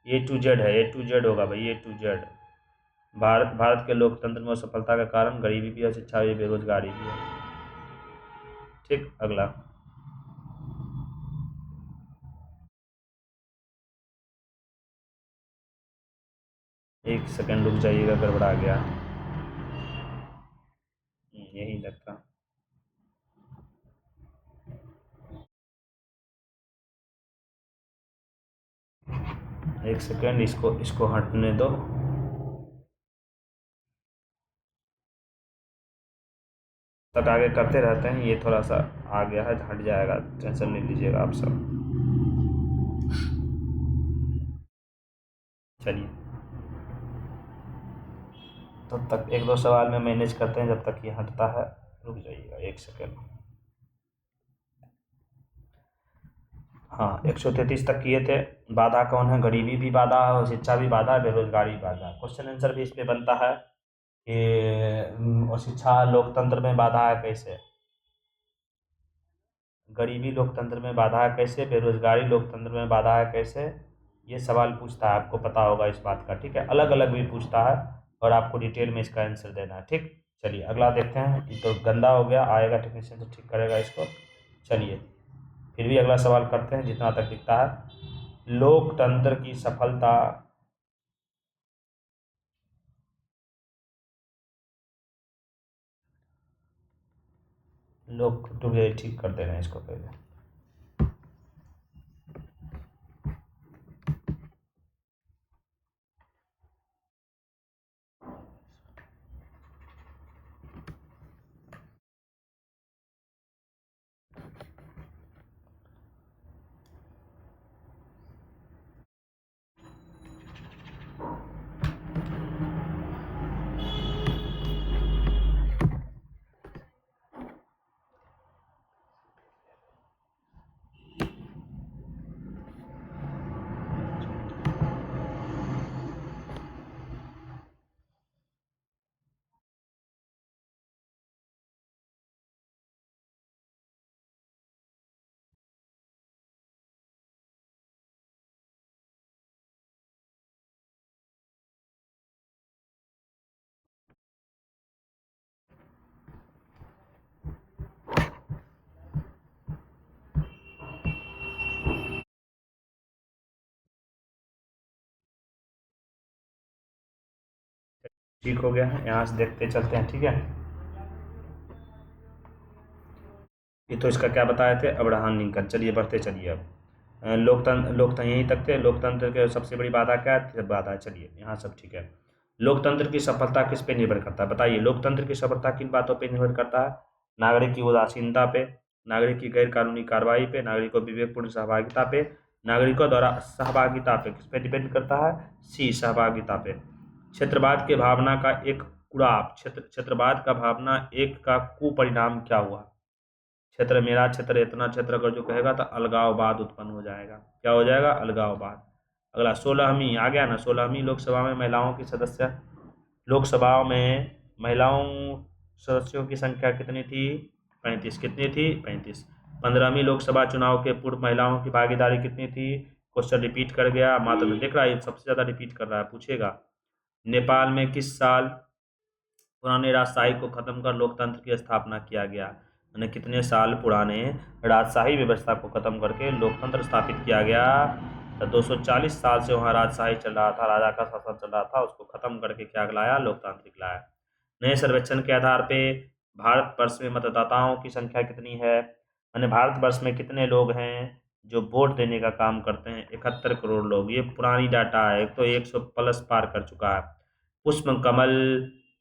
A to Z है, A to Z होगा भाई, A to Z। भारत के लोकतंत्र में सफलता का कारण गरीबी भी है, शिक्षा भी, बेरोजगारी भी है। ठीक, अगला। एक सेकंड रुक जाइएगा, गड़बड़ा गया। यही लगता। एक सेकंड, इसको इसको हटने दो। तक आगे करते रहते हैं, ये थोड़ा सा आ गया है, हट जाएगा, टेंशन नहीं लीजिएगा आप सब। चलिए, तब तक एक दो सवाल में मैनेज करते हैं जब तक ये हटता है। रुक जाइएगा एक सेकंड। हाँ, 133 तक किए थे। बाधा कौन है? गरीबी भी बाधा है, और शिक्षा भी बाधा है, बेरोजगारी भी बाधा है। क्वेश्चन आंसर भी इस पे बनता है कि और शिक्षा लोकतंत्र में बाधा है कैसे, गरीबी लोकतंत्र में बाधा है कैसे, बेरोजगारी लोकतंत्र में बाधा है कैसे। ये सवाल पूछता है, आपको पता होगा इस बात का, ठीक है। अलग अलग भी पूछता है और आपको डिटेल में इसका आंसर देना है, ठीक। चलिए अगला देखते हैं। ये तो गंदा हो गया, आएगा टेक्नीशियन तो ठीक करेगा इसको। चलिए फिर भी अगला सवाल करते हैं जितना तक दिखता है। लोकतंत्र की सफलता, लोक तो ये ठीक कर दे रहे हैं इसको पहले। ठीक हो गया है, यहाँ से देखते चलते हैं, ठीक है। ये तो इसका क्या बताए थे, अब्राहम लिंकन। चलिए बढ़ते चलिए अब। लोकतंत्र यहीं तक थे। लोकतंत्र के सबसे बड़ी बाधा क्या है? बाधा है। चलिए यहाँ सब ठीक है। लोकतंत्र की सफलता किस पे निर्भर करता है? बताइए, लोकतंत्र की सफलता किन बातों पे निर्भर करता है? नागरिक की उदासीनता पे, नागरिक की गैर कानूनी कार्रवाई पे, नागरिकों की विवेकपूर्ण सहभागिता पे, नागरिकों द्वारा सहभागिता पे। किस पे डिपेंड करता है? सी, सहभागिता पे। क्षेत्रवाद के भावना का एक कुड़ाप, क्षेत्रवाद का भावना एक का कुपरिणाम क्या हुआ? क्षेत्र मेरा क्षेत्र, इतना क्षेत्र अगर जो कहेगा तो अलगाववाद उत्पन्न हो जाएगा। क्या हो जाएगा? अलगाववाद। अगला 16वीं आ गया ना, 16वीं लोकसभा में महिलाओं की सदस्य, लोकसभा में महिलाओं सदस्यों की संख्या कितनी थी? 35। कितनी थी? 35। 15वीं लोकसभा चुनाव के पूर्व महिलाओं की भागीदारी कितनी थी? क्वेश्चन रिपीट कर गया, मात्र देख रहा है सबसे ज्यादा रिपीट कर रहा है, पूछेगा। नेपाल में किस साल पुराने राजशाही को खत्म कर लोकतंत्र की स्थापना किया गया? यानी कितने साल पुराने राजशाही व्यवस्था को खत्म करके लोकतंत्र स्थापित किया गया? तो 240 साल से वहाँ राजशाही चल रहा था, राजा का शासन चल रहा था, उसको खत्म करके क्या लाया? लोकतांत्रिक लाया। नए सर्वेक्षण के आधार पे भारत वर्ष में मतदाताओं की संख्या कितनी है? यानी भारत वर्ष में कितने लोग हैं जो वोट देने का काम करते हैं? 71 करोड़ लोग। ये पुरानी डाटा है, तो 100 प्लस पार कर चुका है। पुष्प कमल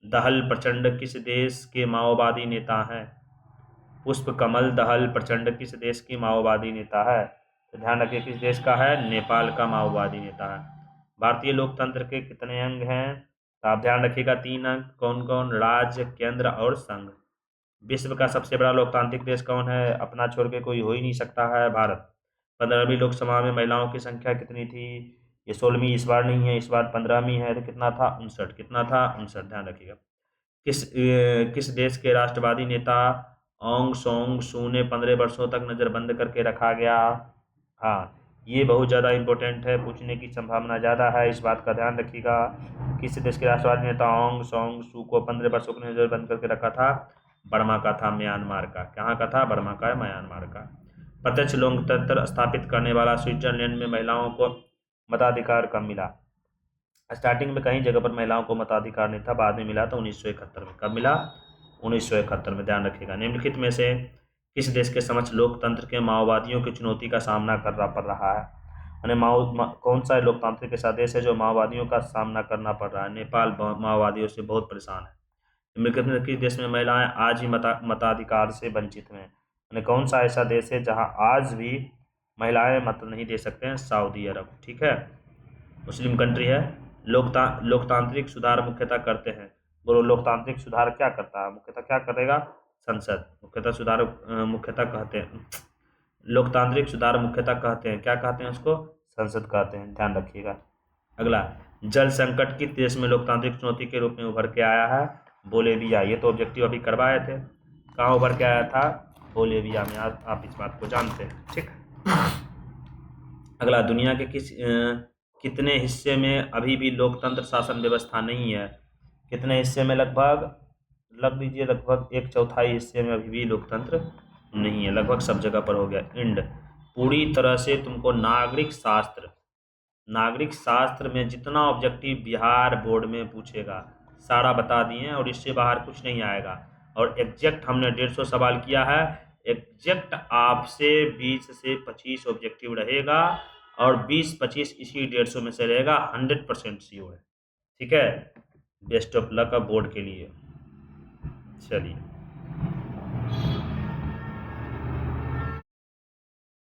दहल प्रचंड किस देश के माओवादी नेता हैं? पुष्प कमल दहल प्रचंड किस देश की माओवादी नेता है? तो ध्यान रखिए किस देश का है? नेपाल का माओवादी नेता है। भारतीय लोकतंत्र के कितने अंग हैं? तो आप ध्यान रखिएगा 3 अंग। कौन कौन? राज्य, केंद्र और संघ। विश्व का सबसे बड़ा लोकतांत्रिक देश कौन है? अपना छोड़ के कोई हो ही नहीं सकता है, भारत। 15वीं लोकसभा में महिलाओं की संख्या कितनी थी? ये 16वीं इस बार नहीं है, इस बार 15वीं है, तो कितना था? 59। कितना था? 59, ध्यान रखिएगा। किस देश के राष्ट्रवादी नेता ऑंग सॉन्ग सू ने 15 वर्षों तक नज़रबंद करके रखा गया? हाँ, ये बहुत ज़्यादा इम्पोर्टेंट है, पूछने की संभावना ज़्यादा है, इस बात का ध्यान रखिएगा। किस देश के राष्ट्रवादी नेता ऑंग सॉन्ग सू को 15 वर्षों की नज़रबंद करके रखा था? बर्मा का था, म्यांमार का। कहाँ का था? बर्मा का, म्यांमार का। प्रत्यक्ष लोकतंत्र स्थापित करने वाला स्विट्जरलैंड में महिलाओं को मताधिकार कब मिला? स्टार्टिंग में कई जगह पर महिलाओं को मताधिकार नहीं था, बाद में मिला था 1971 में। कब मिला? 1971 में, ध्यान रखिएगा। निम्नलिखित में से किस देश के समक्ष लोकतंत्र के माओवादियों की चुनौती का सामना करना पड़ रहा है? यानी कौन सा लोकतांत्रिक ऐसा देश है जो माओवादियों का सामना करना पड़ रहा है? नेपाल माओवादियों से बहुत परेशान है। निम्नलिखित में किस देश में महिलाएं आज भी मताधिकार से वंचित हैं? यानी कौन सा ऐसा देश है जहां आज भी महिलाएं मत नहीं दे सकते हैं? सऊदी अरब। ठीक है, मुस्लिम कंट्री है। लोकतांत्रिक सुधार मुख्यतः करते हैं। बोलो, लोकतांत्रिक सुधार क्या करता है? मुख्यतः क्या करेगा? संसद। मुख्यतः सुधार मुख्यतः कहते हैं, लोकतांत्रिक सुधार मुख्यतः कहते हैं, क्या कहते हैं उसको? संसद कहते हैं, ध्यान रखिएगा। अगला, जल संकट किस देश में लोकतांत्रिक चुनौती के रूप में उभर के आया है? बोलेविया। ये तो ऑब्जेक्टिव अभी करवाए थे। कहाँ उभर के आया था? बोलेविया में। आप इस बात को जानते हैं, ठीक। अगला, दुनिया के कितने हिस्से में अभी भी लोकतंत्र शासन व्यवस्था नहीं है? कितने हिस्से में? लगभग लग लीजिए, लगभग 1/4 हिस्से में अभी भी लोकतंत्र नहीं है। लगभग सब जगह पर हो गया। इंड, पूरी तरह से तुमको नागरिक शास्त्र में जितना ऑब्जेक्टिव बिहार बोर्ड में पूछेगा सारा बता दिए हैं, और इससे बाहर कुछ नहीं आएगा। और एग्जैक्ट हमने 150 सवाल किया है। एग्जैक्ट आपसे 20 से 25 ऑब्जेक्टिव रहेगा, और 20-25 इसी 150 में से रहेगा। 100% श्योर है। ठीक है, बेस्ट ऑफ लक बोर्ड के लिए। चलिए।